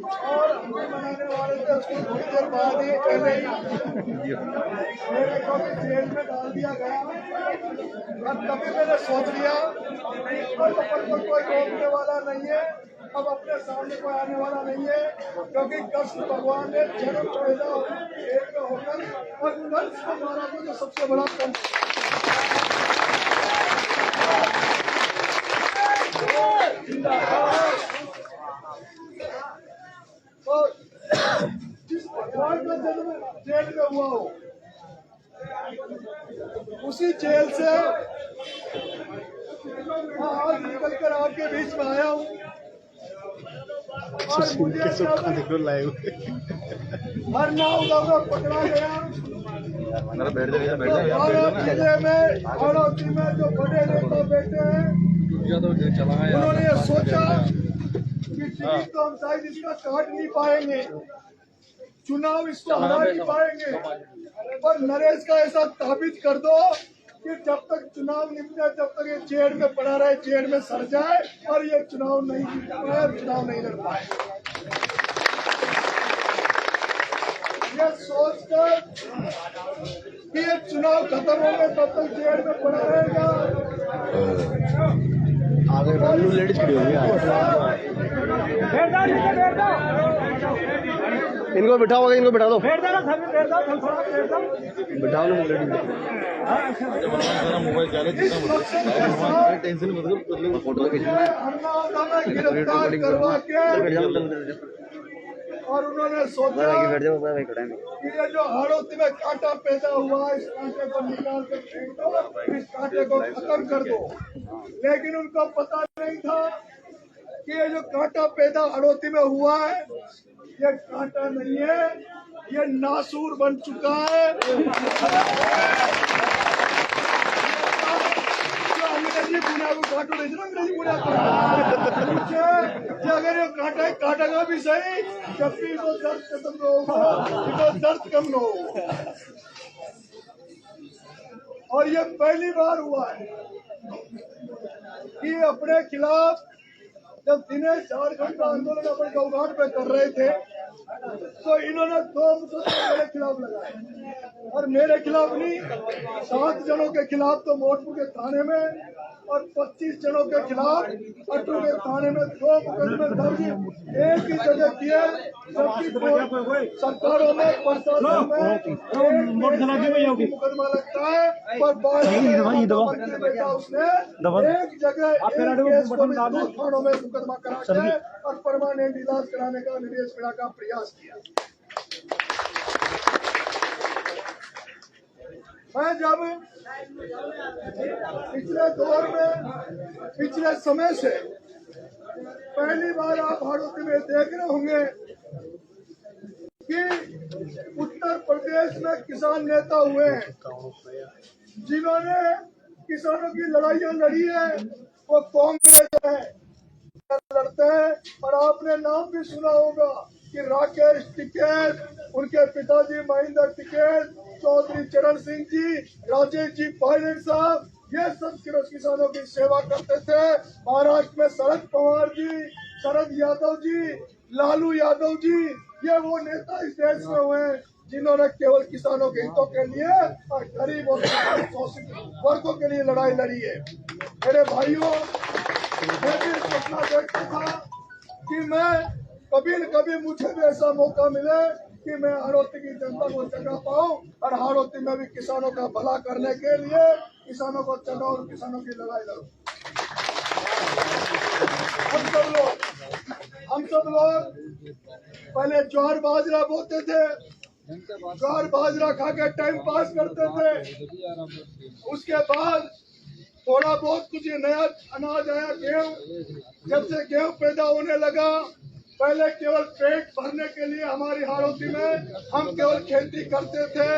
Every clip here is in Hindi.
और हम बनाने वाले थे उसको थोड़ी देर बाद ही पहले ही मेरे को भी जेल में डाल दिया गया। और तभी मैंने सोच लिया पर कोई रोकने वाला नहीं है, अब अपने सामने कोई आने वाला नहीं है, क्योंकि कृष्ण भगवान ने जन्म पैदा जेल में होकर और कंस को मारा था, जो सबसे बड़ा कंस। तो जिस भगवान का जन्म जेल में हुआ हो, उसी जेल से आज निकल कर आपके बीच में आया हूँ। और मुझे हर नाव दौरा पकड़ा गया। जिले में हाड़ौती में जो बड़े नेता बैठे हैं, उन्होंने ये सोचा कि टिकट तो हम शायद इसका काट नहीं पाएंगे, चुनाव इसको हरा नहीं पाएंगे, पर नरेश का ऐसा ताबीज कर दो कि जब तक चुनाव निपटे जब तक ये जेल में पड़ा रहे, जेल में सड़ जाए और ये चुनाव नहीं जीत पाए, चुनाव नहीं लड़ पाए। ये सोचकर कि ये चुनाव खत्म हो गए तब तक जेल में पड़ा रहेगा। आगे लेडीज खड़ी होगी, इनको बिठाओ, इनको बिठा दो, बिठाओ ना टेंशन फोटो और उन्होंने सोचा कि ये जो हाड़ौती में कांटा पैदा हुआ, इस कांटे को निकाल कर फेंक दो, इस कांटे को खत्म कर दो। लेकिन उनको पता नहीं था कि ये जो कांटा पैदा हाड़ौती में हुआ है, ये कांटा नहीं है, ये नासूर बन चुका है। अंग्रेजी बुनिया को काटो नहीं, अंग्रेजी बुनिया अगर ये कांटा है, काटेगा भी सही, जब भी वो दर्द खत्म न होगा, दर्द कम न हो। और ये पहली बार हुआ है कि अपने खिलाफ जब दिनेश झारखंड का आंदोलन अपने गौघाट पे कर रहे थे, तो इन्होंने 2 मुकदमे मेरे खिलाफ लगाए और मेरे खिलाफ नहीं, 7 जनों के खिलाफ तो मोटपुर के थाने में और 25 जनों के खिलाफ अटू के थाने में 2 मुकदमे दर्ज एक ही जगह किए, जबकि सरकारों में प्रशासन में मुकदमा लगता है, पर उसने एक जगह थानों में मुकदमा कराकर और परमानेंट इलाज कराने का निर्देश मिला का प्रयास किया। मैं जब पिछले दौर में पिछले समय से पहली बार आप हाड़ौती में देख रहे होंगे कि उत्तर प्रदेश में किसान नेता हुए हैं जिन्होंने किसानों की लड़ाइयां लड़ी है, वो कांग्रेस है लड़ते हैं। और आपने नाम भी सुना होगा कि राकेश टिकैत, उनके पिताजी महेंद्र टिकैत, चौधरी चरण सिंह जी, राजेश जी पायलट साहब, ये सब किसानों की सेवा करते थे। महाराष्ट्र में शरद पवार जी, शरद यादव जी, लालू यादव जी, ये वो नेता इस देश में हुए जिन्होंने केवल किसानों के हितों के लिए और गरीब और शोषित वर्गों के लिए लड़ाई लड़ी है। मेरे भाइयों, मैं भी सपना देखता था कि मैं कभी न कभी मुझे भी ऐसा मौका मिले कि मैं हाड़ौती की जनता को जगा पाऊं और हाड़ौती में भी किसानों का भला करने के लिए किसानों को जगाऊं और किसानों की लड़ाई लड़ूं। हम सब लोग पहले ज्वार बाजरा बोते थे, ज्वार बाजरा खा के टाइम पास करते थे। उसके बाद थोड़ा बहुत कुछ नया अनाज आया, गेहूं। जब से गेहूं पैदा होने लगा, पहले केवल पेट भरने के लिए हमारी हाड़ौती में हम केवल खेती करते थे।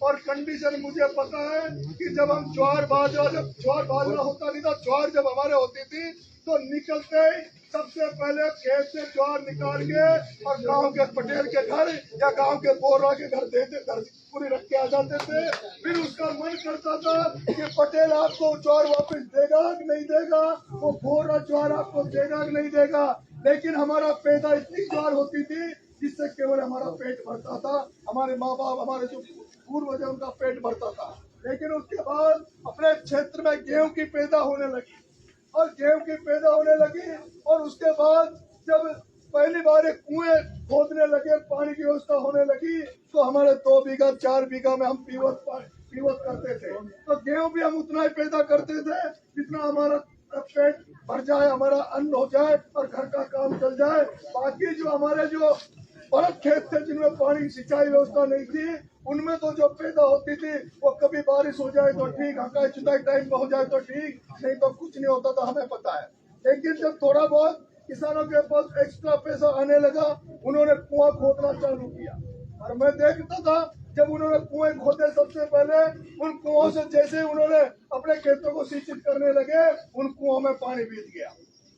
और कंडीशन मुझे पता है कि जब हम ज्वार बाजरा होता नहीं था, ज्वार जब हमारे होती थी तो निकलते ही सबसे पहले खेत से ज्वार निकाल के और गांव के पटेल के घर या गांव के बोरा के घर पूरी रख के आ जाते थे। फिर उसका मन करता था कि पटेल आपको ज्वार वापस देगा कि नहीं देगा, वो बोरा ज्वार आपको देगा कि नहीं देगा। लेकिन हमारा पैदा इतनी ज्वार होती थी जिससे केवल हमारा पेट भरता था, हमारे माँ बाप, हमारे जो पूर्वज है उनका पेट भरता था। लेकिन उसके बाद अपने क्षेत्र में गेहूं की पैदा होने लगी और गेहूं की पैदा होने लगी और उसके बाद जब पहली बार एक कुएं खोदने लगे, पानी की व्यवस्था होने लगी, तो हमारे 2 बीघा 4 बीघा में हम पीवत करते थे। तो गेहूं भी हम उतना ही पैदा करते थे जितना हमारा पेट भर जाए, हमारा अन्न हो जाए और घर का काम चल जाए। बाकी जो हमारे जो बड़े खेत थे जिनमें पानी सिंचाई व्यवस्था नहीं थी, उनमें तो जो पैदा होती थी वो कभी बारिश हो जाए तो ठीक, हकाई चुताई टाइम पे हो जाए तो ठीक, नहीं तो कुछ नहीं होता था, हमें पता है। लेकिन जब थोड़ा बहुत किसानों के पास एक्स्ट्रा पैसा आने लगा, उन्होंने कुआं खोदना चालू किया और मैं देखता था जब उन्होंने कुएं खोदे सबसे पहले, उन कुओं से जैसे उन्होंने अपने खेतों को सिंचित करने लगे, उन कुओं में पानी बीत गया।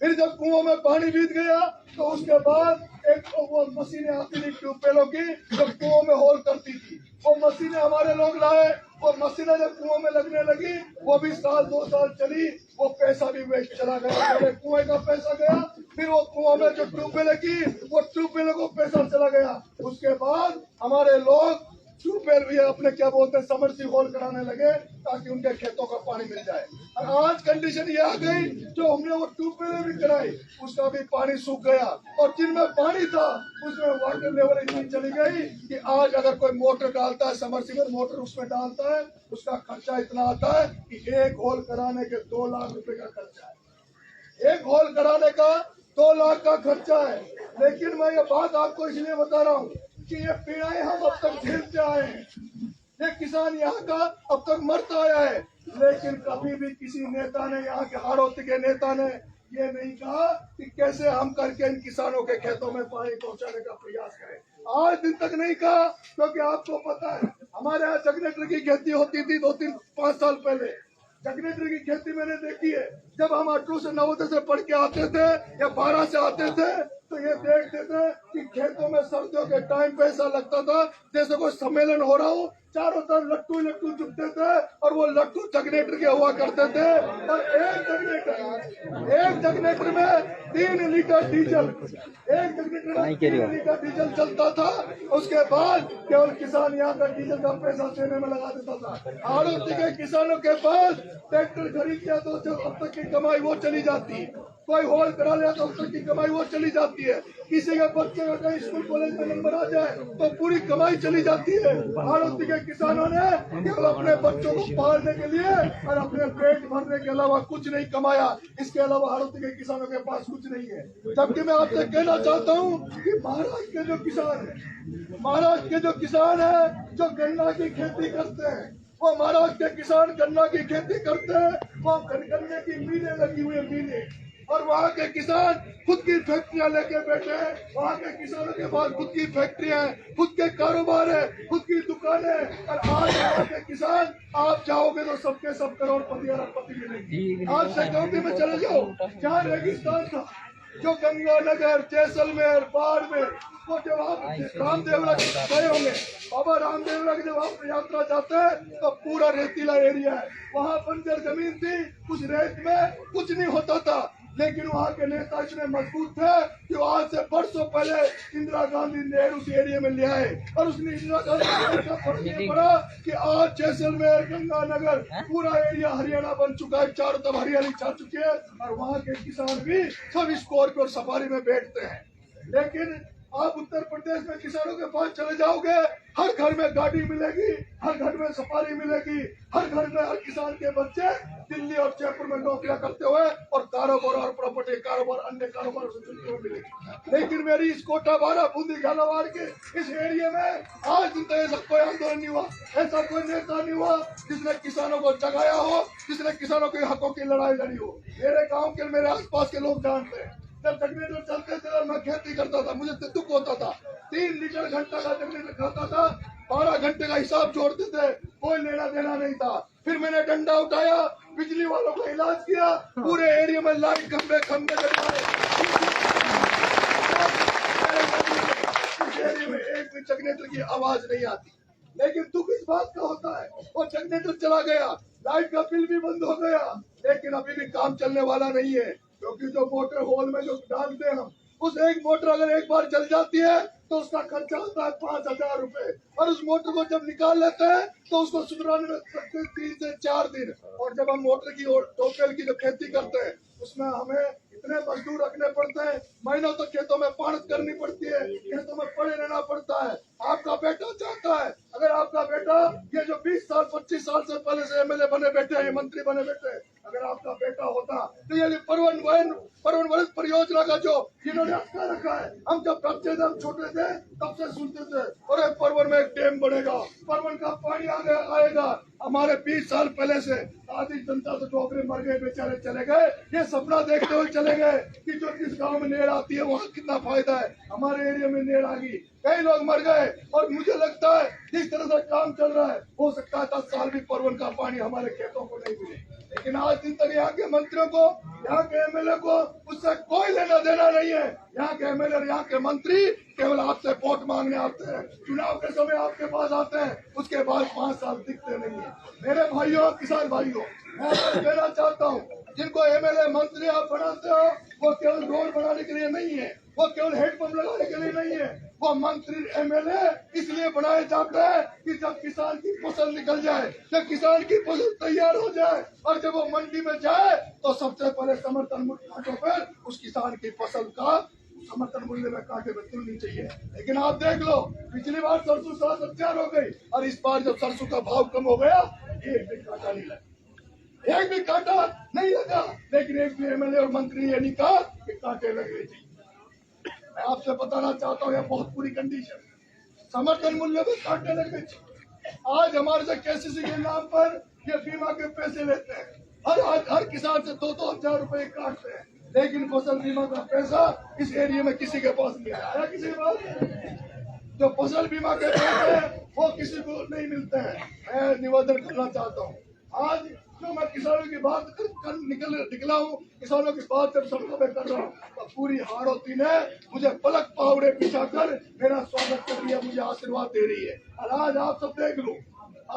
फिर जब कुओं में पानी बीत गया तो उसके बाद एक वो मशीनें आती थी ट्यूबवेलों की, जो कुओं में होल करती थी, वो मशीनें हमारे लोग लाए। वो मशीनें जब कुओं में लगने लगी, वो भी 1-2 साल चली, वो पैसा भी वेस्ट चला गया। पहले कुएं का पैसा गया, फिर वो कुओं में जो ट्यूबवेल की, वो ट्यूबवेल को पैसा चला गया। उसके बाद हमारे लोग ट्यूबवेल भी अपने क्या बोलते हैं समरसीबल कराने लगे ताकि उनके खेतों का पानी मिल जाए। और आज कंडीशन ये आ गई, जो हमने वो ट्यूबवेल भी कराई उसका भी पानी सूख गया और जिनमें पानी था उसमें वाटर लेवल इतनी चली गई कि आज अगर कोई मोटर डालता है, समरसीबल मोटर उसमें डालता है, उसका खर्चा इतना आता है कि एक होल कराने के 2 लाख रुपए का खर्चा है। एक होल कराने का 2 लाख का खर्चा है। लेकिन मैं ये बात आपको इसलिए बता रहा हूँ कि ये पीड़ाएं हम अब तक झेलते आए हैं, ये किसान यहाँ का अब तक मरता आया है, लेकिन कभी भी किसी नेता ने, यहाँ के हाड़ौती के नेता ने ये नहीं कहा कि कैसे हम करके इन किसानों के खेतों में पानी पहुंचाने का प्रयास करें। आज दिन तक नहीं कहा, क्योंकि आपको पता है हमारे यहाँ जगनेटर की खेती होती थी 2-3-5 साल पहले। जगनेटर की खेती मैंने देखी है। जब हम 8 से 9 से पढ़ के आते थे या 12 से आते थे तो ये देखते थे कि खेतों में सर्दियों के टाइम पे ऐसा लगता था जैसे कोई सम्मेलन हो रहा हो, चारों तरफ लट्टू लट्टू चुपते थे और वो लट्टू जगनेटर के हुआ करते थे। और एक जगनेटर में 3 लीटर डीजल, एक जगनेटर में 3 लीटर डीजल चलता था। उसके बाद केवल किसान यहाँ का डीजल का पैसा देने में लगा देता था। आड़ोती के किसानों के पास ट्रैक्टर खरीद लिया तो जो अब तक की कमाई वो चली जाती, कोई होल करा लिया तो अब तक की कमाई वो चली जाती है। किसी के बच्चे का कहीं स्कूल कॉलेज में नंबर आ जाए तो पूरी कमाई चली जाती है। आड़ोती के किसानों ने केवल अपने बच्चों को पालने के लिए और अपने पेट भरने के अलावा कुछ नहीं कमाया। इसके अलावा आड़ोती के किसानों के पास कुछ नहीं है। जबकि मैं आपसे कहना चाहता हूँ कि महाराष्ट्र के जो किसान है, जो गन्ना की खेती करते हैं, वो महाराष्ट्र के किसान गन्ना की खेती करते हैं, वो गन्ने की मीलें लगी हुई है, मीलें, और वहाँ के किसान खुद की फैक्ट्रियां लेके बैठे हैं। वहाँ के किसानों के पास खुद की फैक्ट्रियां हैं, खुद के कारोबार है, खुद की दुकानें हैं। और आज वहाँ के किसान, आप चाहोगे तो सबके सब करोड़पति अरबपति मिलेंगे। आज सिक्योरिटी में चले जाओ, जहाँ रेगिस्तान था, जो गंगानगर, जैसलमेर, बाड़मेर, वो जब आप रामदेवरा गए होंगे, बाबा रामदेवरा की जब आप यात्रा जाते हैं तो पूरा रेतीला एरिया है, वहाँ बंजर जमीन थी, उस रेत में कुछ नहीं होता था। लेकिन वहाँ के नेता इतने मजबूत थे कि आज से बरसों पहले इंदिरा गांधी नेहरू उस एरिया में ले आए और उसने इंदिरा गांधी का फर्क ये पड़ा कि आज जैसलमेर, गंगानगर पूरा एरिया हरियाणा बन चुका है, चारों तरफ हरियाली छा चुकी है और वहाँ के किसान भी सब स्कॉर्पियो और सफारी में बैठते हैं। लेकिन आप उत्तर प्रदेश में किसानों के पास चले जाओगे, हर घर में गाड़ी मिलेगी, हर घर में सफारी मिलेगी, हर घर में हर किसान के बच्चे दिल्ली और जयपुर में नौकरियां करते हुए और कारोबार और प्रॉपर्टी कारोबार अन्य कारोबार से जुड़ते हुए मिलेगी। लेकिन मेरी इस कोटा बारा बूंदी झालावाड़ के इस एरिया में आज दिन तक ऐसा कोई आंदोलन नहीं हुआ, ऐसा कोई नेता नहीं हुआ जिसने किसानों को जगाया हो, जिसने किसानों के हकों की लड़ाई लड़ी हो। मेरे गाँव के, मेरे आसपास के लोग जानते हैं, जब जगनेटर चलते थे और मैं खेती करता था, मुझे दुख होता था। 3 लीटर घंटा का जगनेटर खाता था, 12 घंटे का हिसाब जोड़ते थे, कोई लेना देना नहीं था। फिर मैंने डंडा उठाया, बिजली वालों का इलाज किया, पूरे एरिया में लाइट खंबे लगवाए। इस एरिया में एक भी जगनेटर की आवाज नहीं आती। लेकिन दुख इस बात का होता है, वो जगनेटर चला गया, लाइट का बिल भी बंद हो गया, लेकिन अभी भी काम चलने वाला नहीं है। क्योंकि जो मोटर होल में जो डालते हैं हम, उस एक मोटर अगर एक बार जल जाती है तो उसका खर्चा होता है 5,000 रुपए, और उस मोटर को जब निकाल लेते हैं तो उसको सुधराने में लगते 3 से 4 दिन। और जब हम मोटर की और टोपल की जो खेती करते हैं उसमें हमें इतने मजदूर रखने पड़ते हैं, महीनों तक खेतों में पानी करनी पड़ती है, खेतों में पड़े रहना पड़ता है। आपका बेटा चाहता है, अगर आपका बेटा ये जो 20 साल 25 साल से पहले से एमएलए बने बैठे हैं, मंत्री बने बैठे हैं, अगर आपका बेटा होता तो ये पर्वन वरिष्ठ परियोजना का जो जिन्होंने अटका रखा है, हम जब बच्चे थे, हम छोटे थे, तब से सुनते थे और पर्वन में एक डैम बनेगा, पर्वन का पानी आगे आएगा। हमारे 20 साल पहले से आधी जनता तो डोबरे मर गए, बेचारे चले गए, ये सपना देखते हुए चले गए कि जो जिस गांव में नेड़ आती है वहाँ कितना फायदा है। हमारे एरिया में नेड़ आ गई, कई लोग मर गए, और मुझे लगता है जिस तरह से काम चल रहा है हो सकता है 10 साल भी पर्वन का पानी हमारे खेतों को नहीं मिले। लेकिन आज दिन तक यहाँ के मंत्रियों को, यहाँ के एमएलए को उससे कोई लेना देना नहीं है। यहाँ के एमएलए और यहाँ के मंत्री केवल आपसे वोट मांगने आते हैं, चुनाव के समय आपके पास आते हैं, उसके बाद 5 साल दिखते नहीं है। मेरे भाइयों, किसान भाइयों, मैं आपको कहना चाहता हूँ, जिनको एमएलए मंत्री आप बनाते हो वो केवल रोड बनाने के लिए नहीं है, वो केवल हेडपंप लगाने के लिए नहीं है, वो मंत्री एमएलए इसलिए बनाए जाते हैं कि जब किसान की फसल निकल जाए, जब किसान की फसल तैयार हो जाए और जब वो मंडी में जाए तो सबसे पहले समर्थन मूल्य कांटों पर उस किसान की फसल का समर्थन मूल्य में कांटे में तुलनी चाहिए। लेकिन आप देख लो, पिछली बार सरसों 7,000 हो गई और इस बार जब सरसों का भाव कम हो गया एक भी कांटा नहीं लगा, एक भी कांटा नहीं लगा। लेकिन एक भी एमएलए और मंत्री ये नहीं कहा कि कांटे लगने चाहिए। मैं आपसे बताना चाहता हूँ, यह बहुत बुरी कंडीशन, समर्थन मूल्य में कांटे लगने चाहिए। आज हमारे से केसीसी के नाम पर ये बीमा के पैसे लेते हैं, हर किसान से 2-2 हजार रुपए काटते हैं, लेकिन फसल बीमा का पैसा इस एरिया में किसी के पास नहीं आया। किसी के पास जो फसल बीमा के पैसे हैं वो किसी को नहीं मिलते हैं। मैं निवेदन करना चाहता हूँ, आज जो मैं किसानों की बात निकला हूँ, किसानों की बात जब सड़कों में कर रहा हूँ तो पूरी हाड़ोती ने मुझे पलक पावड़े बिछाकर मेरा स्वागत कर दिया, मुझे आशीर्वाद दे रही है। और आज आप सब देख लो,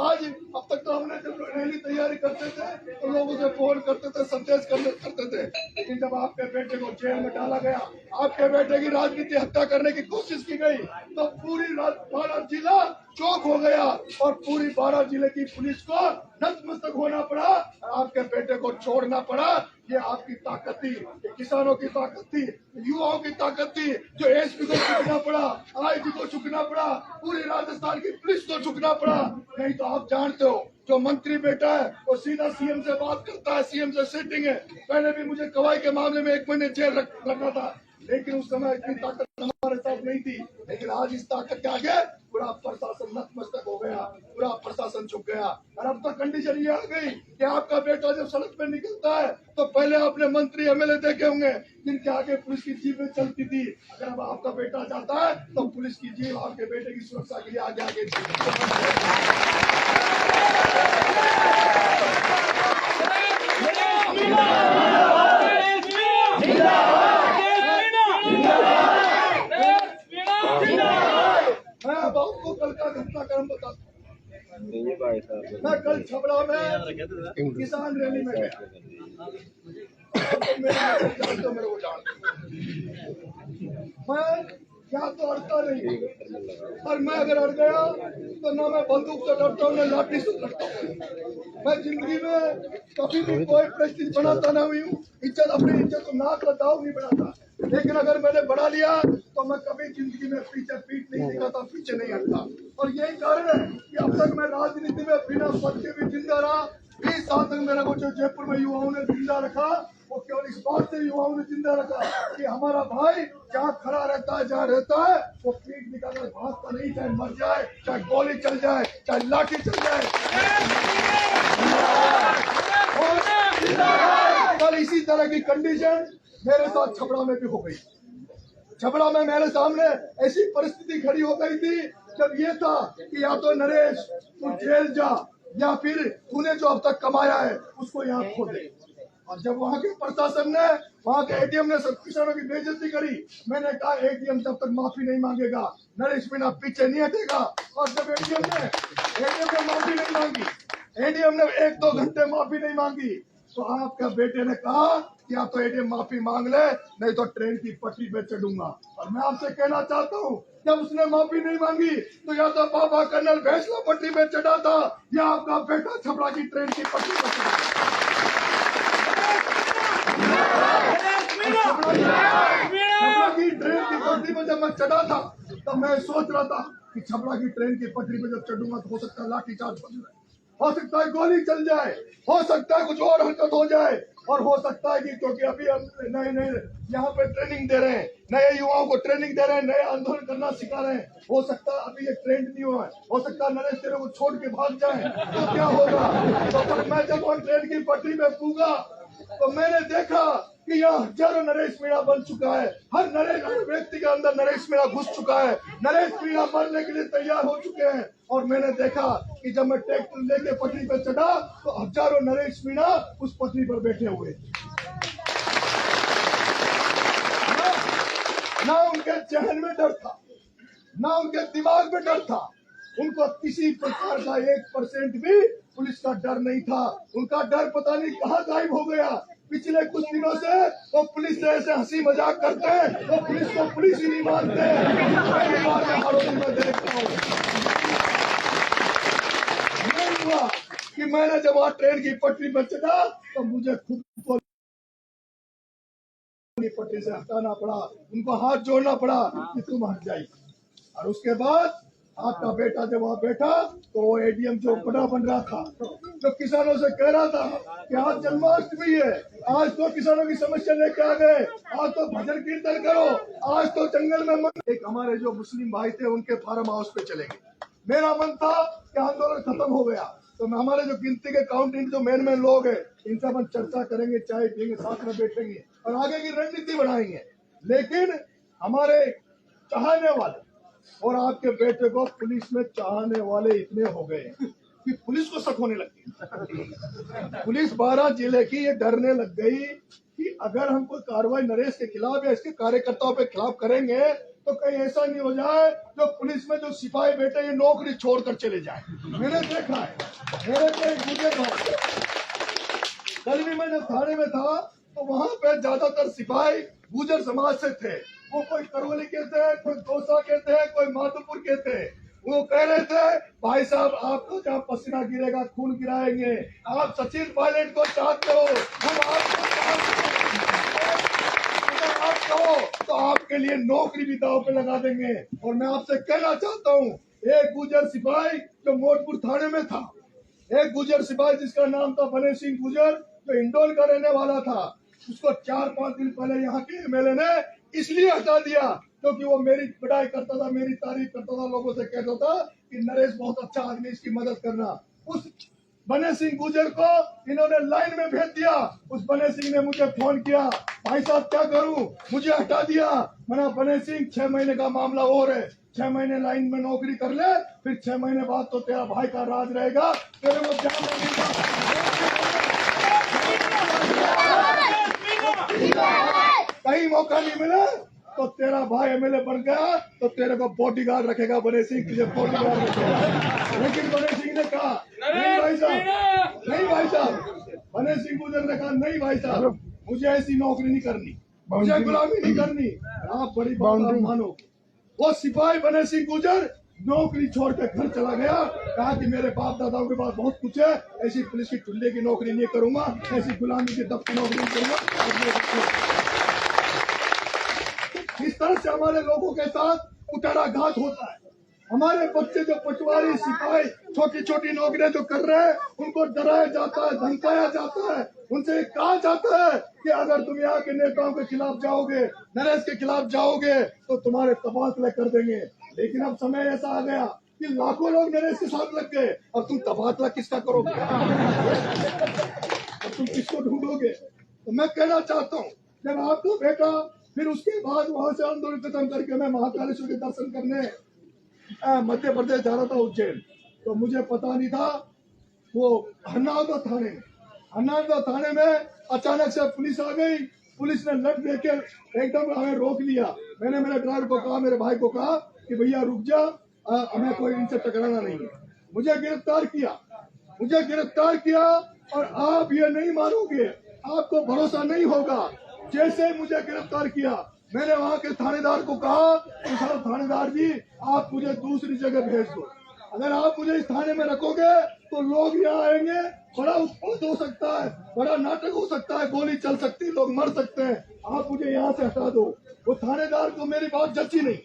आज अब तक तो हमने जब रैली तैयारी करते थे तो लोगों से फोन करते थे, संदेश करते थे, लेकिन जब आपके बेटे को जेल में डाला गया, आपके बेटे की राजनीति हत्या करने की कोशिश की गई तो पूरी 12 जिला चौक हो गया और पूरी 12 जिले की पुलिस को नतमस्तक होना पड़ा, आपके बेटे को छोड़ना पड़ा। ये आपकी ताकत थी, ये किसानों की ताकत थी, युवाओं की ताकत थी, जो एसपी को झुकना पड़ा, आईजी को झुकना पड़ा, पूरी राजस्थान की पुलिस को झुकना पड़ा। नहीं तो आप जानते हो, जो मंत्री बेटा है वो सीधा सीएम से बात करता है, सीएम से सेटिंग है। पहले भी मुझे कवाई के मामले में 1 महीने जेल रखा था, लेकिन उस समय इतनी ताकत हमारे साथ नहीं थी। लेकिन आज इस ताकत के आगे पूरा प्रशासन नतमस्तक हो गया, पूरा प्रशासन झुक गया। और अब तो कंडीशन ये आ गई कि आपका बेटा जब सड़क पे निकलता है तो पहले आपने मंत्री एमएलए देखे होंगे जिनके आगे पुलिस की जीपें चलती थी। अगर अब आपका बेटा जाता है तो पुलिस की जीप आपके बेटे की सुरक्षा के लिए आगे आगे मैं अब आपको कल का घटनाक्रम बताता हूँ। मैं कल छबड़ा में किसान रैली में गया, मेरे को जानते, मैं या तो अड़ता नहीं, और मैं अगर अड़ गया तो ना मैं बंदूक से डरता हूँ, ना लाठी से डरता हूँ। मैं जिंदगी में कभी भी कोई प्रेस्टीज बनाता ना हुई हूँ, अपनी इज्जत को नाक का दाव नहीं बनाता। लेकिन अगर मैंने बढ़ा लिया तो मैं कभी जिंदगी में पीछे पीठ नहीं दिखाता, पीछे नहीं हटता। और यही कारण है कि अब तक मैं राजनीति में बिना पद के भी जिंदा रहा। 20 साल तक मेरे को जो जयपुर में युवाओं ने जिंदा रखा वो केवल इस बात से युवाओं ने जिंदा रखा कि हमारा भाई जहाँ खड़ा रहता है, जहाँ रहता है, वो पीठ दिखाकर भागता नहीं, चाहे मर जाए, चाहे गोली चल जाए, चाहे लाठी चल जाए। कल इसी तरह की कंडीशन मेरे साथ छबड़ा में भी हो गई। छबड़ा में मेरे सामने ऐसी परिस्थिति खड़ी हो गई थी जब ये था कि या तो नरेश तू जेल जा या फिर तूने जो अब तक कमाया है उसको यहाँ खो दे। और जब वहाँ के प्रशासन ने, वहाँ के एटीएम ने सब किसानों की बेइज्जती करी, मैंने कहा एटीएम जब तक माफी नहीं मांगेगा नरेश बिना पीछे नहीं हटेगा। और जब एटीएम ने माफी नहीं मांगी, एटीएम ने 1-2 घंटे माफी नहीं मांगी, तो आपके बेटे ने कहा या तो एटीएम माफी मांग ले, नहीं तो ट्रेन की पटरी पे चढ़ूंगा। और मैं आपसे कहना चाहता हूँ, जब उसने माफी नहीं मांगी तो या तो बाबा कर्नल भैंसला पटरी पे चढ़ा था, या आपका बेटा छपरा की ट्रेन की पटरी पे चढ़ा। छपरा की ट्रेन की पटरी पे जब मैं चढ़ा था, तब मैं सोच रहा था कि छपरा की ट्रेन की पटरी पे जब चढ़ूंगा तो हो सकता है लाठीचार्ज हो जाए, हो सकता है गोली चल जाए, हो सकता है कुछ और हरकत हो जाए, और हो सकता है कि क्योंकि अभी हम नए नए यहाँ पे ट्रेनिंग दे रहे हैं, नए युवाओं को ट्रेनिंग दे रहे हैं, नए आंदोलन करना सिखा रहे हैं, हो सकता है अभी ये ट्रेंड नहीं हुआ है, हो सकता है नरेश तेरे को छोड़ के भाग जाए, तो क्या होगा। तो मैं जब वहाँ ट्रेन की पटरी में पूगा तो मैंने देखा कि यहाँ हजारों नरेश मीणा बन चुका है, हर व्यक्ति के अंदर नरेश मीणा घुस चुका है, नरेश मीणा मरने के लिए तैयार हो चुके हैं। और मैंने देखा कि जब मैं ट्रैक्टर लेके पटरी पर चढ़ा तो हजारों नरेश मीणा उस पटरी पर बैठे हुए, ना उनके चेहरे में डर था, ना उनके दिमाग में डर था, उनको किसी प्रकार का 1% भी पुलिस का डर नहीं था। उनका डर पता नहीं कहाँ गायब हो गया। पिछले कुछ दिनों से वो पुलिस से ऐसे हंसी मजाक करते हैं, वो पुलिस को पुलिस ही नहीं मानते। मैं देखता हूँ नहीं हुआ कि मैंने जब वहाँ ट्रेन की पटरी पर चढ़ा तो मुझे खुद को पटरी से हटाना पड़ा, उनको हाथ जोड़ना पड़ा कि तुम हट जाइए। और उसके बाद आपका बेटा जब वहाँ बैठा तो वो एडीएम जो बड़ा बन रहा था, जो किसानों से कह रहा था कि आज जन्माष्टमी है, आज तो किसानों की समस्या लेके आ गए, आज तो भजन कीर्तन करो, आज तो जंगल में एक हमारे जो मुस्लिम भाई थे उनके फार्म हाउस पे चले गए। मेरा मन था कि आंदोलन खत्म हो गया तो हमारे जो गिनती के काउंटिंग जो मेन लोग हैं इनसे हम चर्चा करेंगे, चाय पियेंगे, साथ में बैठेंगे और आगे की रणनीति बढ़ाएंगे। लेकिन हमारे चाहने वाले और आपके बेटे को पुलिस में चाहने वाले इतने हो गए कि पुलिस को शक होने लग गई। पुलिस 12 जिले की ये डरने लग गई कि अगर हम कोई कार्रवाई नरेश के खिलाफ या इसके कार्यकर्ताओं के खिलाफ करेंगे तो कहीं ऐसा नहीं हो जाए जो पुलिस में जो सिपाही बेटे ये नौकरी छोड़कर चले जाए। मैंने देखा है, मेरे को एक गुजर भाई, कल भी मैं जब थाने में था तो वहां पे ज्यादातर सिपाही गुजर समाज से थे। वो कोई करवली के थे, कोई दौसा के थे, कोई माधोपुर के थे। वो कह रहे थे भाई साहब आपको जहाँ पसीना गिरेगा खून गिराएंगे, आप सचिन पायलट को चाहते हो, हम आपको आप कहो तो आपके लिए नौकरी भी दाव पे लगा देंगे। और मैं आपसे कहना चाहता हूँ, एक गुजर सिपाही जो मोटपुर थाने में था, एक गुजर सिपाही जिसका नाम था बने सिंह गुजर, जो इंदौर का रहने वाला था, उसको 4-5 दिन पहले यहाँ के एमएलए ने इसलिए हटा दिया क्योंकि वो मेरी बड़ाई करता था, मेरी तारीफ करता था, लोगों से कहता था कि नरेश बहुत अच्छा आदमी, इसकी मदद करना। उस बने सिंह गुजर को इन्होंने लाइन में भेज दिया। उस बने सिंह ने मुझे फोन किया, भाई साहब क्या करूं, मुझे हटा दिया। मैंने बने सिंह 6 महीने का मामला और है, 6 महीने लाइन में नौकरी कर ले, फिर 6 महीने बाद तो तेरा भाई का राज रहेगा, तेरे को जान कहीं मौका नहीं मिला तो तेरा भाई एमएलए बन गया तो तेरे को बॉडीगार्ड रखेगा बने सिंह, तुझे बॉडीगार्ड रखेगा। लेकिन बने सिंह ने कहा नहीं भाई साहब, नहीं भाई साहब, बने सिंह गुजर ने कहा नहीं भाई साहब, मुझे ऐसी नौकरी नहीं करनी, मुझे गुलामी नहीं करनी। आप बड़ी बात मानो, वो सिपाही बने सिंह गुजर नौकरी छोड़ के घर चला गया, कहा कि मेरे बाप दादाओं के पास बहुत कुछ है, ऐसी पुलिस की चुल्ले की नौकरी नहीं करूंगा, ऐसी गुलामी की दफ्तर नौकरी नहीं करूंगा। इस तरह से हमारे लोगों के साथ कुटाराघात होता है। हमारे बच्चे जो पटवारी सिपाही छोटी छोटी नौकरियां जो कर रहे हैं उनको डराया जाता है, धमकाया जाता है, उनसे कहा जाता है कि अगर तुम यहाँ के नेताओं के खिलाफ जाओगे, नरेश के खिलाफ जाओगे तो तुम्हारे तबादले कर देंगे। लेकिन अब समय ऐसा आ गया कि लाखों लोग नरेश के साथ लग गए, अब तुम तबादला किसका करोगे, अब तुम किसको ढूंढोगे। तो मैं कहना चाहता हूँ, जब आपको बेटा फिर उसके बाद वहां से आंदोलन खत्म करके मैं महाकालेश्वर के दर्शन करने मध्य प्रदेश जा रहा था, उज्जैन। तो मुझे पता नहीं था वो हन्नावदा थाने में अचानक से पुलिस आ गई। पुलिस ने लट देके एकदम हमें रोक लिया। मैंने मेरे ड्राइवर को कहा, मेरे भाई को कहा कि भैया रुक जा, हमें कोई इनसे टकराना नहीं है। मुझे गिरफ्तार किया और आप ये नहीं मानोगे आपको भरोसा नहीं होगा। जैसे मुझे गिरफ्तार किया, मैंने वहां के थानेदार को कहा कि साहब थानेदार जी, आप मुझे दूसरी जगह भेज दो। अगर आप मुझे इस थाने में रखोगे तो लोग यहाँ आएंगे, बड़ा उत्पात हो सकता है, बड़ा नाटक हो सकता है, गोली चल सकती है, लोग मर सकते हैं, आप मुझे यहाँ से हटा दो। वो थानेदार को मेरी बात जची नहीं,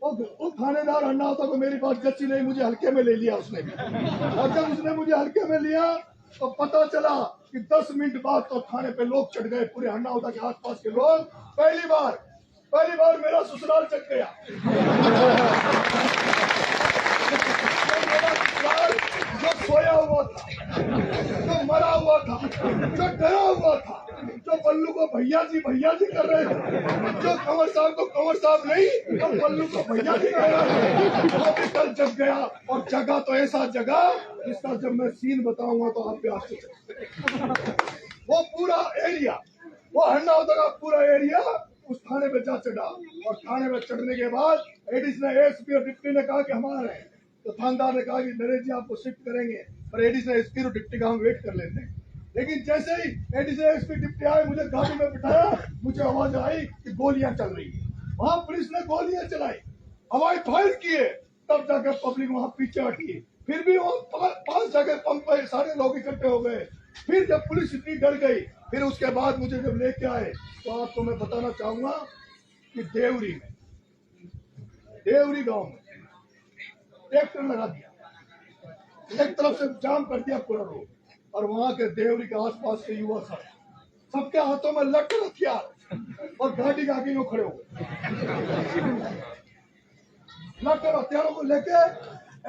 वो थानेदार अन्ना होता को मेरी बात जची नहीं, मुझे हल्के में ले लिया उसने भी। और जब उसने मुझे हल्के में लिया तो पता चला कि 10 मिनट बाद तो थाने पे लोग चढ़ गए, पूरे हन्ना होता के आसपास के लोग। पहली बार मेरा ससुराल चढ़ गया। जो सोया हुआ था, जो मरा हुआ था, जो डरा हुआ था, जो बल्लू को भैया जी कर रहे थे, जो कंवर साहब को कंवर साहब नहीं, तो बल्लू को भैया जी कह रहे थे, वो भी कल जग गया। और जगह तो ऐसा जगह जिसका जब मैं सीन बताऊंगा तो आप भी आश्चर्य। वो पूरा एरिया, वो हन्ना होता का पूरा एरिया उस थाने पे जा चढ़ा। और थाने पे चढ़ने के बाद एडिशनल एसपी और डिप्टी ने कहा कि हमारे हैं, तो थानेदार ने कहा कि नरेश जी आपको शिफ्ट करेंगे, और एडिशनल एसपी और डिप्टी का हम वेट कर लेते हैं। लेकिन जैसे ही एडिशनल एसपी डिप्टी आए, मुझे गाड़ी में बिठाया, मुझे आवाज आई कि गोलियां चल रही है। वहां पुलिस ने गोलियां चलाई, हवाई फायर किए, तब जाकर पब्लिक वहां पीछे हटी। फिर भी वहां 5 जगह पंप पे सारे लोग इकट्ठे हो गए। फिर जब पुलिस इतनी डर गई, फिर उसके बाद मुझे जब लेके आए, तो आपको मैं बताना चाहूंगा कि देवरी गांव में ट्रैक्टर लगा दिया, एक तरफ से जाम कर दिया पूरा रोड, और वहां के देवरी के आसपास के युवा सबके हाथों में लट्टू हथियार, और गाड़ी के आगे खड़े हो गए। लट्टू हथियारों को लेके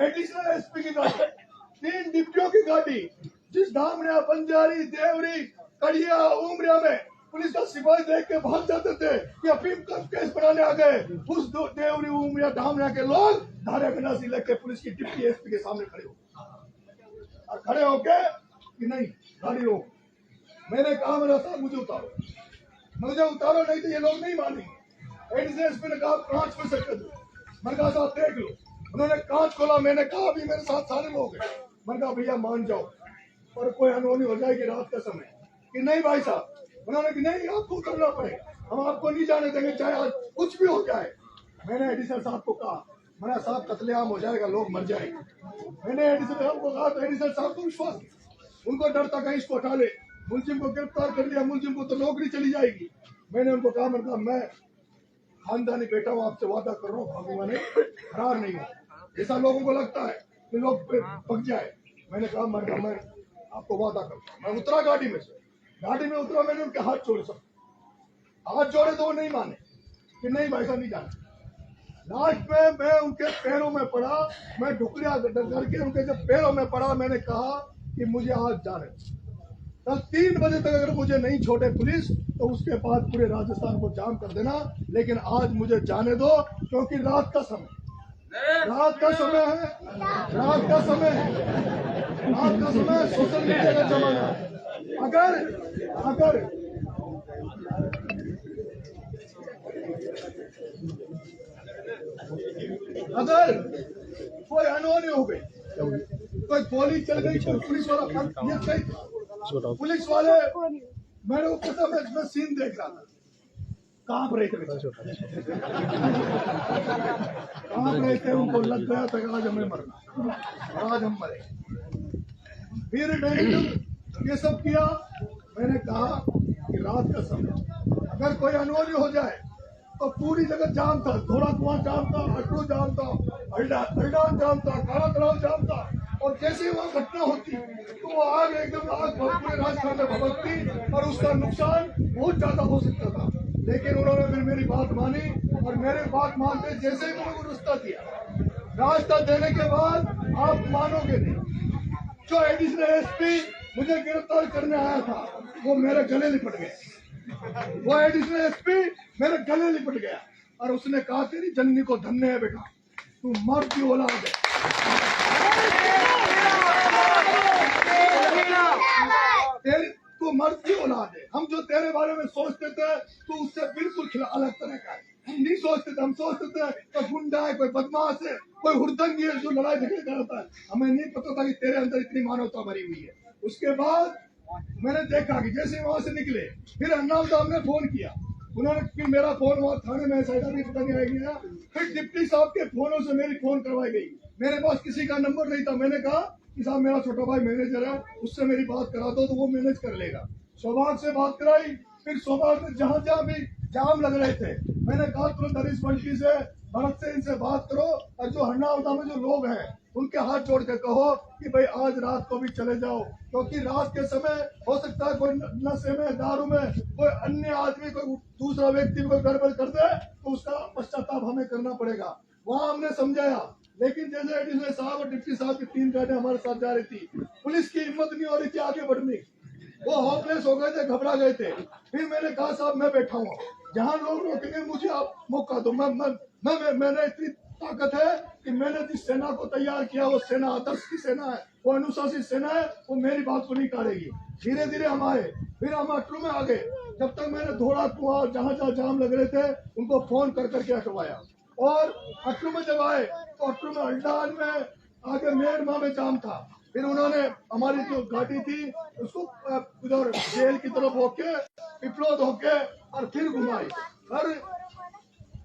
एडिशनल एसपी की गाड़ी, 3 डिप्टियों की गाड़ी, जिस धामड़िया, बंजारी, देवरी, कड़िया, उमरिया में पुलिस का सिपाही देख के भाग जाते थे कि अफीम का केस बनाने आ गए। उस देवरी, उमरिया, धामड़िया के लोग धारे गंडासी लेके पुलिस की डिप्टी एसपी के सामने खड़े हो, और खड़े होके कि नहीं गाड़ी रोक। मैंने कहा मेरा साहब मुझे उतारो नहीं तो ये लोग नहीं मानेंगे। एडिशनल एसपी ने कहा कांच में से कर दो। मैंने कहा साहब देख लो। उन्होंने कांच खोला, मैंने कहा अभी मेरे साथ सारे लोग हैं। मैंने कहा भैया मान जाओ, और कोई अनहोनी हो जाएगी रात का समय, कि नहीं भाई साहब। उन्होंने कि नहीं आपको करना पड़ेगा, हम आपको नहीं जाने देंगे चाहे आज कुछ भी हो जाए। मैंने एडिशनल साहब को कहा, मेरा साहब कत्लेआम हो जाएगा, लोग मर जाएंगे। मैंने एडिशनल साहब को कहा, तो एडिशनल साहब को विश्वास, उनको डर था कहीं इसको हटा ले, मुलजिम को गिरफ्तार कर लिया, मुलजिम को तो नौकरी चली जाएगी। मैंने उनको कहा, मैं खानदानी बेटा हूँ, आपसे वादा कर रहा हूँ, भागूंगा नहीं, फरार नहीं हूँ। ऐसा लोगों को लगता है कि लोग पक जाए। मैंने कहा मैं आपको वादा करता हूँ। मैं उतरा गाड़ी में उतरा, मैंने उनके हाथ जोड़े, सब हाथ जोड़े तो वो नहीं माने कि नहीं भाई साहब नहीं जाना। लास्ट में मैं उनके पैरों में पड़ा, मैं ढुकरिया करके उनके जब पैरों में पड़ा, मैंने कहा कि मुझे आज जाने। कल 3 बजे तक अगर मुझे नहीं छोड़े पुलिस, तो उसके बाद पूरे राजस्थान को जाम कर देना, लेकिन आज मुझे जाने दो, क्योंकि रात का समय है, रात का समय सोशल मीडिया का जमाना है। अगर कोई अनहोनी हो गई, कोई गोली चल गई, कोई पुलिस वाले, मेरे को पता, मैं सीन देख रहा था, कांप रहे थे, उनको लग गया था आज हमें मरना, आज हम मरे। फिर ये सब किया। मैंने कहा कि रात का समय अगर कोई अनहोनी हो जाए तो पूरी जगह जाम था, थोड़ा कुआं जाम था, अटरू जाम था, अल्डान जाम था, काला तलाव जाम था। और जैसे ही वहाँ घटना होती तो वो आग एकदम पूरे राजस्थान में भभकती, और उसका नुकसान बहुत ज्यादा हो सकता था। लेकिन उन्होंने फिर मेरी बात मानी, और मेरे बात मानते जैसे ही उन्होंने रास्ता दिया, रास्ता देने के बाद आप मानोगे नहीं, जो एडिशनल एसपी मुझे गिरफ्तार करने आया था वो मेरे गले लिपट गया। वो एडिशनल एसपी मेरे गले लिपट गया, और उसने कहा तेरी जननी को धन्य है बेटा, तू मर्द की औलाद है, तू मर्द की औलाद है। हम जो तेरे बारे में सोचते थे तो उससे बिल्कुल अलग तरह का है। हम नहीं सोचते थे, हम सोचते थे कोई गुंडा है, कोई बदमाश है, कोई हुड़दंगी है जो लड़ाई झगड़े करता है। हमें नहीं पता था कि तेरे अंदर इतनी मानवता भरी हुई है। उसके बाद मैंने देखा कि जैसे वहां से निकले फिर अन्ना साहब ने फोन किया, उन्होंने फिर मेरा फोन वहां थाने में साइड भी पता नहीं आएगी, फिर डिप्टी साहब के फोनों से मेरी फोन करवाई गई। मेरे पास किसी का नंबर नहीं था, मैंने कहा कि साहब मेरा छोटा भाई मैनेजर है, उससे मेरी बात करा दो तो वो मैनेज कर लेगा। सौभाग्य से बात कराई, फिर सौभाग्य में जहां जहां भी जाम लग रहे थे मैंने कहा तुरंत हरीश बंटी से, भरत से इनसे बात करो और जो हन्ना में जो लोग हैं उनके हाथ जोड़ के कहो कि भाई आज रात को भी चले जाओ, क्योंकि रात के समय हो सकता है कोई नशे में, दारू में कोई अन्य आदमी, कोई दूसरा व्यक्ति कोई गड़बड़ कर दे तो उसका पश्चाताप हमें करना पड़ेगा। वहाँ हमने समझाया, लेकिन जैसे एडिशनल साहब और डिप्टी साहब की 3 गाड़ियां हमारे साथ जा रही थी, पुलिस की हिम्मत नहीं हो रही थी आगे बढ़ने, वो होपलेस हो गए थे, घबरा गए थे। फिर मैंने कहा साहब मैं बैठा हूँ, जहाँ लोग रोकेंगे मुझे आप मौका दो, मैंने इतनी ताकत है कि मैंने जिस सेना को तैयार किया वो सेना आदर्श की सेना है, वो अनुशासित सेना है, वो मेरी बात को नहीं टालेगी। धीरे धीरे हम आए, फिर हम अटरू में आ गए। जब तक मैंने धोड़ा कुआं जहाँ जहाँ जाम लग रहे थे उनको फोन कर करके हटवाया, और अटरू में जब आए तो अटरू में अल्डान में आगे मेड़मा में जाम था। फिर उन्होंने हमारी जो गाड़ी थी उसको उधर जेल की तरफ होके पिपलोद होके और फिर घुमाई। और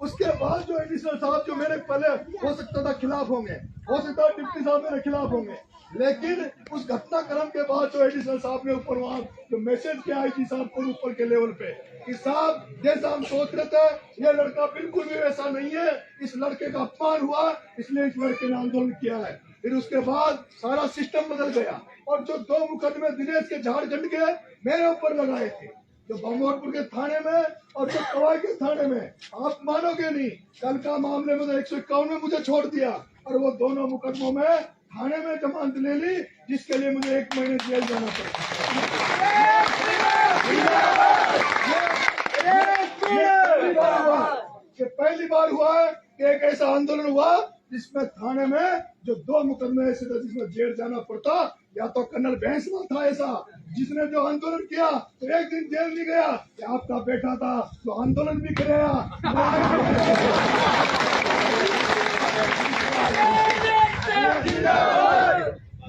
उसके बाद जो एडिशनल साहब जो मेरे पहले हो सकता था खिलाफ होंगे, हो सकता है डिप्टी साहब मेरे खिलाफ होंगे, लेकिन उस घटनाक्रम के बाद जो एडिशनल साहब ने ऊपर वहाँ जो मैसेज किया आई थी साहब को ऊपर के लेवल पे कि साहब जैसा हम सोच रहे थे ये लड़का बिल्कुल भी वैसा नहीं है, इस लड़के का अपमान हुआ इसलिए इस लड़के ने आंदोलन किया है। फिर उसके बाद सारा सिस्टम बदल गया, और जो 2 मुकदमे दिनेश के झारखंड के मेरे ऊपर लगाए थे, जो बंगोरपुर के थाने में और जो कवाई के थाने में, आप मानोगे नहीं, कल का मामले में तो 151 में मुझे छोड़ दिया और वो दोनों मुकदमों में थाने में जमानत ले ली, जिसके लिए मुझे 1 महीने जेल जाना पड़ा। ये पहली बार हुआ है कि एक ऐसा आंदोलन हुआ जिसमें थाने में जो 2 मुकदमे ऐसे थे जिसमें जेल जाना पड़ता। या तो कर्नल भैंसला था ऐसा जिसने जो आंदोलन किया तो 1 दिन जेल नहीं गया, या आपका बेटा था जो आंदोलन भी कराया।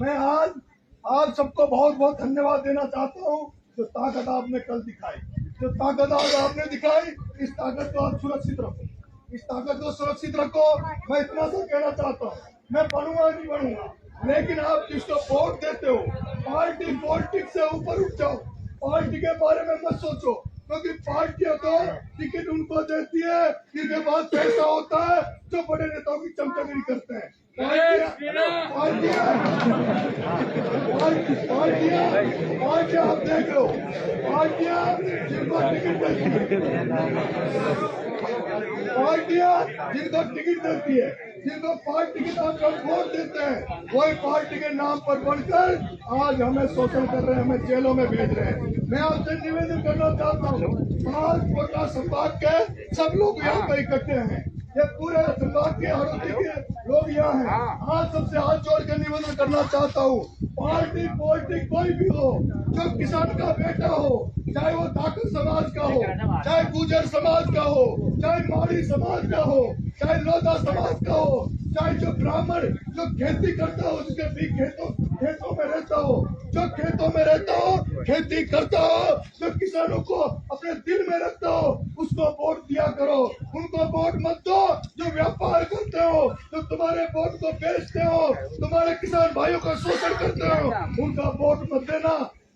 मैं आज सबको बहुत बहुत धन्यवाद देना चाहता हूँ, जो ताकत आपने कल दिखाई, जो ताकत आज आपने दिखाई, इस ताकत को आप सुरक्षित रखो, इस ताकत को सुरक्षित रखो। मैं इतना सा कहना चाहता हूँ, मैं बढ़ूंगा नहीं बढ़ूंगा, लेकिन आप जिसको वोट देते हो पार्टी पॉलिटिक्स से ऊपर उठ जाओ, पार्टी के बारे में मत सोचो, क्योंकि पार्टियां तो टिकट उनको देती है जिनके पास पैसा होता है, जो बड़े नेताओं की चमचागिरी करते हैं। पार्टियां आप देख लो, पार्टियां जिनको टिकट देती है, पार्टियां जिनको टिकट देती है, जिनको पार्टी के नाम पर वोट देते हैं, वही पार्टी के नाम पर बढ़कर आज हमें शोषण कर रहे हैं, हमें जेलों में भेज रहे हैं। मैं आपसे निवेदन करना चाहता हूँ, आज कोटा संभाग के सब लोग यहाँ पर इकट्ठे हैं, ये पूरे संभाग के आरोपी के लोग यहाँ हैं। आज सबसे हाथ जोड़ के निवेदन करना चाहता हूँ, पार्टी पॉलिटिक्स कोई भी हो, जो किसान का बेटा हो, चाहे वो ठाकुर समाज का हो, चाहे गुर्जर समाज का हो, चाहे माड़ी समाज का हो, चाहे लोधा समाज का हो, चाहे जो ब्राह्मण जो खेती करता हो, जिसके भी खेतों में रहता हो, जो खेतों में रहता हो, खेती करता हो, जो किसानों को अपने दिल में रखता हो, उसको वोट दिया करो। उनको वोट मत दो जो व्यापार करते हो, जो तुम्हारे वोट को बेचते हो, तुम्हारे किसान भाइयों का शोषण करते हो, उनका वोट मत देना।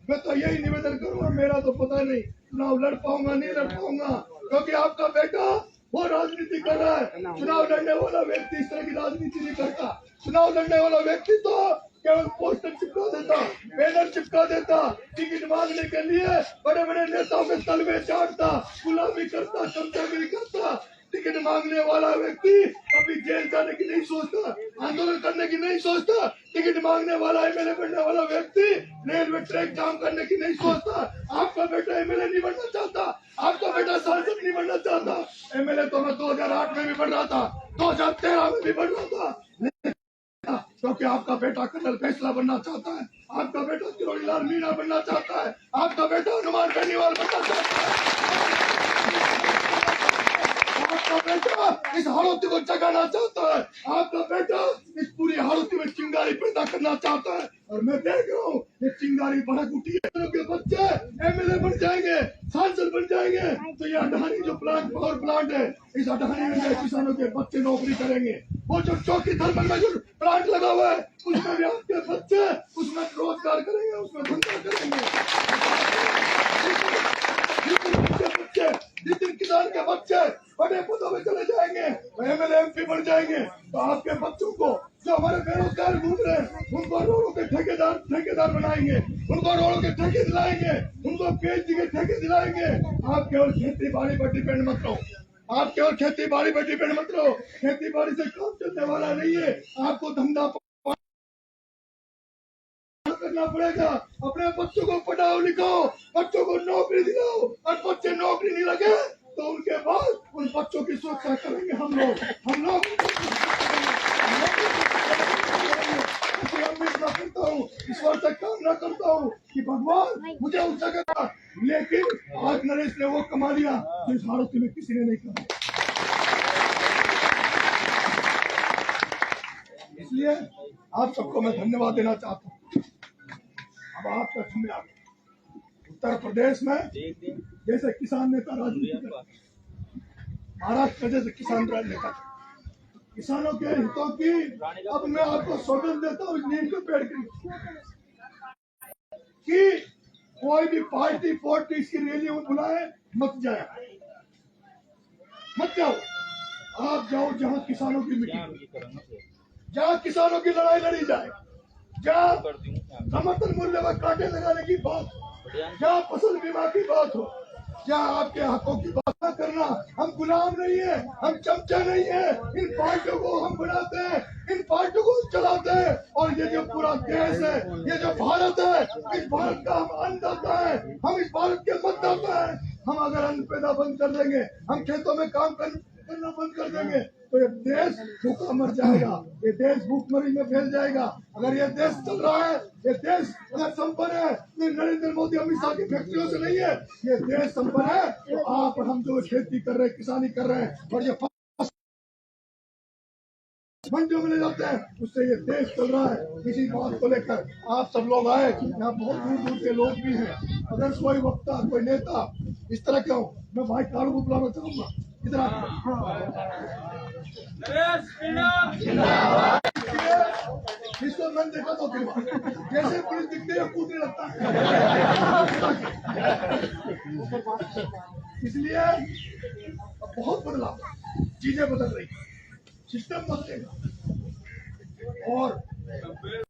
मैं तो यही निवेदन करूंगा, मेरा तो पता नहीं चुनाव लड़ पाऊंगा नहीं लड़ पाऊंगा, क्योंकि आपका बेटा वो राजनीति कर रहा है। चुनाव लड़ने वाला व्यक्ति इस तरह की राजनीति नहीं करता। चुनाव लड़ने वाला व्यक्ति तो केवल पोस्टर चिपका देता, बैनर चिपका देता, टिकट मांगने के लिए बड़े बड़े नेताओं के तलवे चाटता, गुलामी करता, चमचागिरी करता। टिकट मांगने वाला व्यक्ति कभी जेल जाने की नहीं सोचता, आंदोलन करने की नहीं सोचता। टिकट मांगने वाला एमएलए बनने वाला व्यक्ति रेलवे ट्रैक जाम करने की नहीं सोचता। आपका बेटा एमएलए नहीं बनना चाहता, आपका बेटा सांसद नहीं बनना चाहता। एमएलए तो मैं 2008 में भी बन रहा था, 2013 में भी बन रहा था, क्योंकि आपका बेटा कर्नल फैसला बनना चाहता है, आपका बेटा किरोड़ी लाल मीणा बनना चाहता है, आपका बेटा हनुमान बेनीवाल बनना चाहता है। आपका बेटा इस हाड़ौती को जगाना चाहता है, आपका बेटा इस पूरी हाड़ौती में चिंगारी पैदा करना चाहता है। और मैं देख रहा हूँ ये चिंगारी भड़क उठी है। के बच्चे एमएलए बन जाएंगे, सांसद बन जाएंगे, तो ये अडानी जो पावर प्लांट है, इस अडानी में किसानों के बच्चे नौकरी करेंगे। वो जो चौकी थर्मल में जो प्लांट लगा हुआ है, उसमें भी आपके बच्चे उसमें रोजगार करेंगे, उसमें धंधा करेंगे। जितने किसान के बच्चे बड़े पदों में चले जाएंगे, एमएलए एमपी बन जाएंगे, तो आपके बच्चों को जो हमारे बेरोजगार घूम रहे हैं, उनको रोडों के ठेकेदार बनाएंगे, उनको रोडों के ठेके दिलाएंगे, उनको पीएचडी के ठेके दिलाएंगे। आप केवल खेती बाड़ी पर डिपेंड मत रहो, आप केवल खेती बाड़ी पर डिपेंड मत रहो। खेती बाड़ी से काम चलने वाला नहीं है, आपको धंधा करना पड़ेगा। अपने बच्चों को पढ़ाओ लिखाओ, बच्चों को नौकरी दिलाओ, और बच्चे नौकरी नहीं लगे तो उनके बाद उन बच्चों की सुरक्षा करेंगे हम लोग। करता हूँ, ईश्वर से कामना करता हूँ कि भगवान मुझे उस जगह का, लेकिन आज नरेश ने वो कमा लिया जो इस हाड़ौती में किसी ने नहीं कमा। इसलिए आप सबको मैं धन्यवाद देना चाहता हूँ। अब आपका समय आ गया। उत्तर प्रदेश में जैसे किसान नेता राजनीति करते, महाराष्ट्र में जैसे किसान नेता, किसानों के हितों की अब मैं आपको सौगंध देता हूँ नीम के पेड़ के कि कोई भी पार्टी इसकी रैली में बुलाए मत जाओ। आप जाओ जहाँ किसानों की मीटिंग, जहाँ किसानों की लड़ाई लड़ी जाए, जहाँ समर्थन मूल्य में कांटे लगाने की बात हो, जहाँ फसल बीमा की बात हो, जहाँ आपके हकों की बात न करना। हम गुलाम नहीं है, हम चमचा नहीं है। इन पार्टियों को हम बनाते हैं, इन पार्टियों को चलाते हैं, और ये जो पूरा देश है, ये जो भारत है, इस भारत का हम अन्नदाता है, हम इस भारत के मतदाता है। हम अगर अन्न पैदा बंद कर देंगे, हम खेतों में काम करना बंद कर देंगे, तो ये देश भूखा मर जाएगा, ये देश भूखमरी में फैल जाएगा। अगर ये देश चल रहा है, ये देश अगर संपन्न है, तो नरेंद्र मोदी अमित शाह की फैक्ट्रियों से नहीं है, ये देश संपन्न है। तो आप और हम जो खेती कर रहे हैं, किसानी कर रहे हैं, और ये मंडियों में ले जाते हैं, उससे ये देश चल रहा है। इसी बात को लेकर आप सब लोग आए, यहाँ बहुत दूर दूर के लोग भी हैं। अगर कोई वक्ता, कोई नेता इस तरह क्यों, मैं भाई कारू को बुलाना चाहूंगा इधर। इसको मैंने देखा तो जैसे पुलिस दिखते है कूदने लगता है। इसलिए बहुत बदलाव, चीजें बदल रही, सिस्टम बदलेगा। और